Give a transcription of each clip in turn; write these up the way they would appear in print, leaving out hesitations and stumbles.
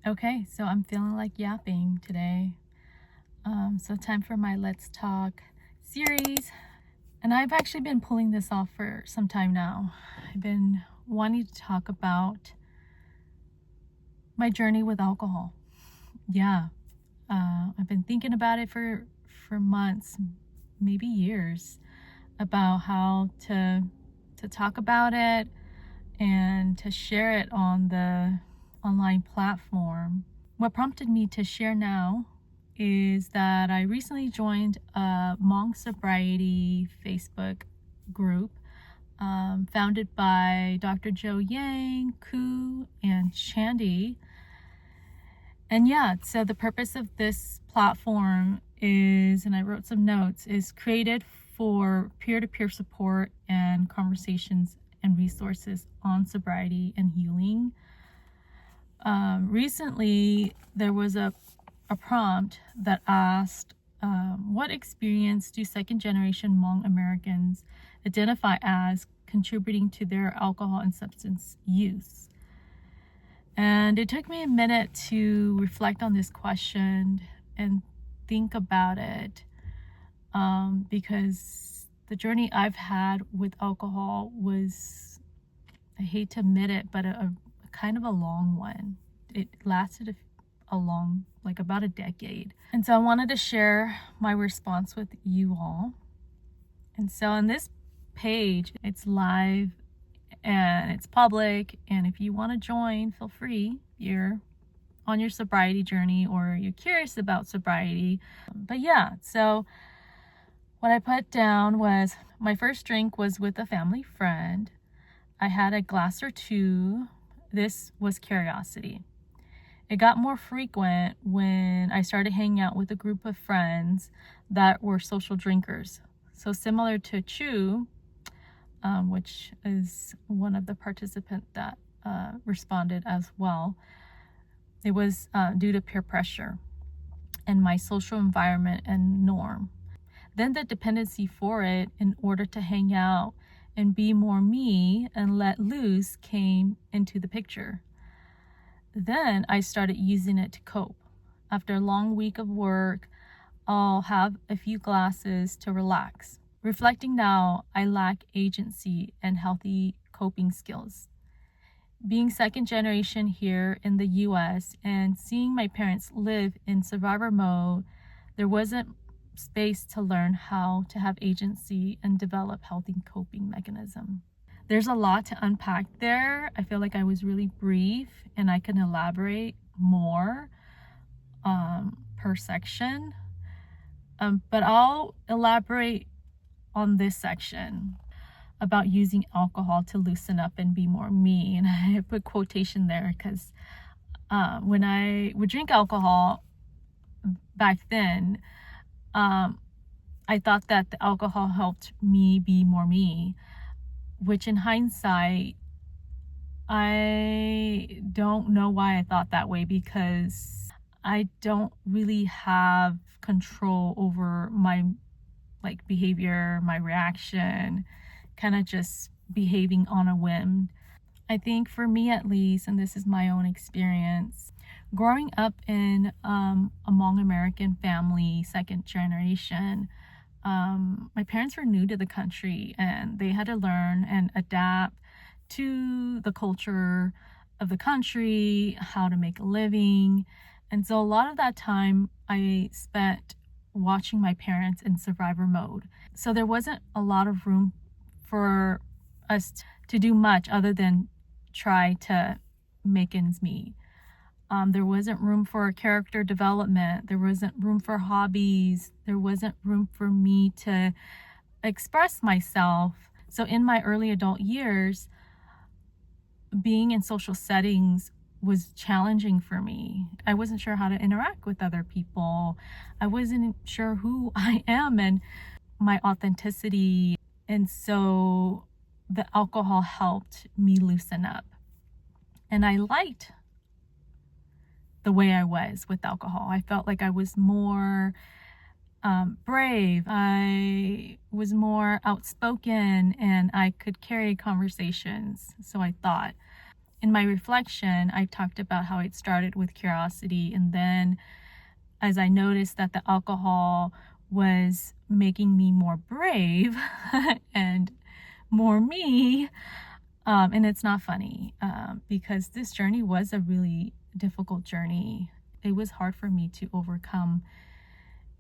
Okay, so I'm feeling like yapping today. So time for my Let's Talk series. And I've actually been pulling this off for some time now. I've been wanting to talk about my journey with alcohol. Yeah, I've been thinking about it for months, maybe years, about how to talk about it and to share it on the online platform. What prompted me to share now is that I recently joined a Hmong sobriety Facebook group founded by Dr. Joe Yang, Koo, and Shandy. And yeah, so the purpose of this platform is, and I wrote some notes, is created for peer-to-peer support and conversations and resources on sobriety and healing. Recently, there was a prompt that asked, what experience do second generation Hmong Americans identify as contributing to their alcohol and substance use? And it took me a minute to reflect on this question and think about it, because the journey I've had with alcohol was, I hate to admit it, but a kind of a long one. It lasted a long, like about a decade. And so I wanted to share my response with you all. And so on this page, it's live and it's public. And if you want to join, feel free. You're on your sobriety journey or you're curious about sobriety. But yeah, so what I put down was my first drink was with a family friend. I had a glass or two. This was curiosity. It got more frequent when I started hanging out with a group of friends that were social drinkers. So similar to Chu, which is one of the participants that responded as well. It was due to peer pressure and my social environment and norm. Then the dependency for it in order to hang out and be more me and let loose came into the picture. Then I started using it to cope. After a long week of work, I'll have a few glasses to relax. Reflecting now, I lack agency and healthy coping skills. Being second generation here in the US and seeing my parents live in survivor mode, there wasn't space to learn how to have agency and develop healthy coping mechanism. There's a lot to unpack there. I feel like I was really brief and I can elaborate more per section. But I'll elaborate on this section about using alcohol to loosen up and be more me. And I put quotation there because when I would drink alcohol back then, I thought that the alcohol helped me be more me, which in hindsight, I don't know why I thought that way, because I don't really have control over my behavior, my reaction, kind of just behaving on a whim. I think for me at least, and this is my own experience, growing up in a Hmong American family, second generation, my parents were new to the country and they had to learn and adapt to the culture of the country, how to make a living. And so a lot of that time I spent watching my parents in survivor mode. So there wasn't a lot of room for us to do much other than try to make ends meet. There wasn't room for character development. There wasn't room for hobbies. There wasn't room for me to express myself. So in my early adult years, being in social settings was challenging for me. I wasn't sure how to interact with other people. I wasn't sure who I am and my authenticity. And so the alcohol helped me loosen up. And I liked the way I was with alcohol. I felt like I was more brave. I was more outspoken and I could carry conversations. So I thought. in my reflection, I talked about how it started with curiosity, and then as I noticed that the alcohol was making me more brave and more me, and it's not funny, because this journey was a really difficult journey. It was hard for me to overcome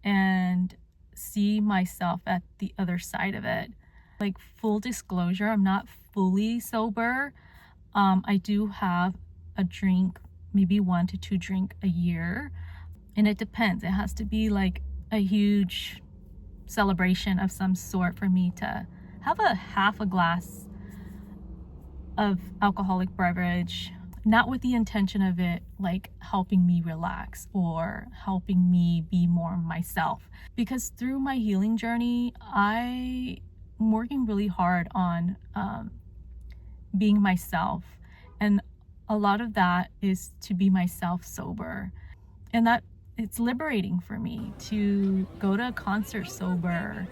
and see myself at the other side of it. Like, full disclosure, I'm not fully sober. I do have a drink, maybe 1 to 2 drink a year, and it depends. It has to be like a huge celebration of some sort for me to have a half a glass of alcoholic beverage, not with the intention of it like helping me relax or helping me be more myself. Because through my healing journey, I'm working really hard on being myself, and a lot of that is to be myself sober, and that it's liberating for me to go to a concert sober,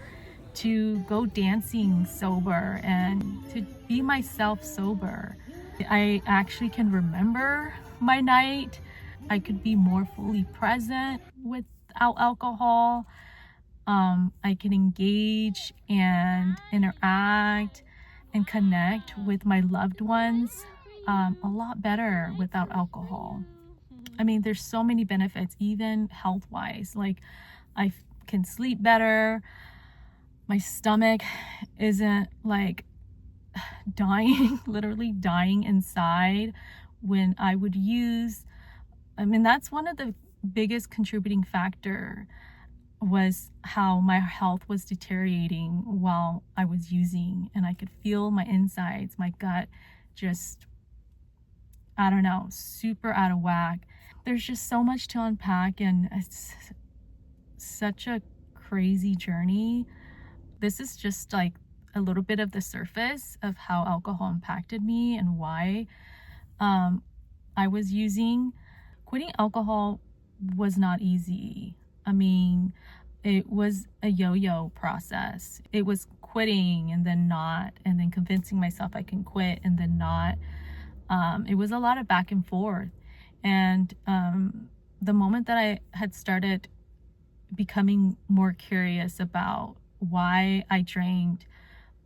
to go dancing sober, and to be myself sober. I actually can remember my night. I could be more fully present without alcohol. I can engage and interact and connect with my loved ones a lot better without alcohol. I mean, there's so many benefits, even health-wise. Like, I can sleep better. My stomach isn't like dying, literally dying inside when I would use. I mean, that's one of the biggest contributing factor, was how my health was deteriorating while I was using, and I could feel my insides, my gut, just, I don't know, super out of whack. There's just so much to unpack, and it's such a crazy journey. This is just like a little bit of the surface of how alcohol impacted me and why I was using. Quitting alcohol was not easy. I mean, it was a yo-yo process. It was quitting and then not, and then convincing myself I can quit and then not. It was a lot of back and forth. And the moment that I had started becoming more curious about why I drank,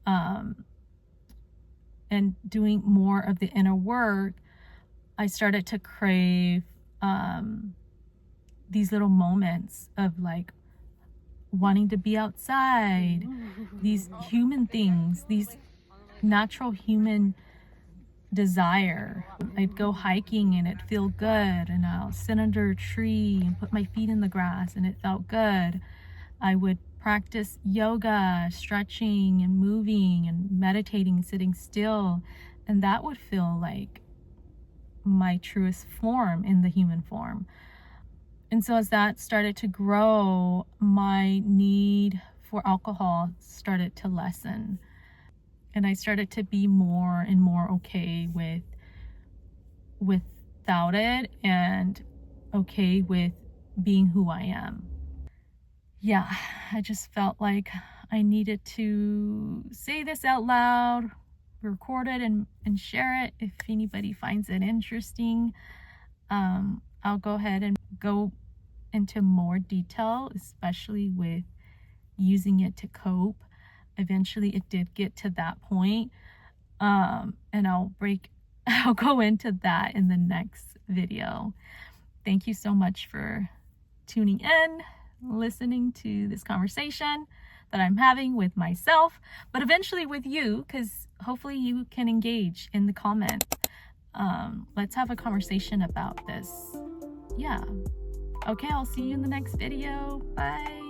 and doing more of the inner work, I started to crave these little moments of like wanting to be outside, these human things, these natural human desire. I'd go hiking and it'd feel good, and I'll sit under a tree and put my feet in the grass and it felt good. I would practice yoga, stretching and moving and meditating, sitting still, and that would feel like my truest form in the human form. And so as that started to grow, my need for alcohol started to lessen, and I started to be more and more okay without it, and okay with being who I am. Yeah, I just felt like I needed to say this out loud, record it, and share it if anybody finds it interesting. I'll go ahead and go into more detail, especially with using it to cope. Eventually it did get to that point, and I'll go into that in the next video. Thank you so much for tuning in, listening to this conversation that I'm having with myself, but eventually with you, because hopefully you can engage in the comment. Let's have a conversation about this. Yeah. Okay, I'll see you in the next video. Bye.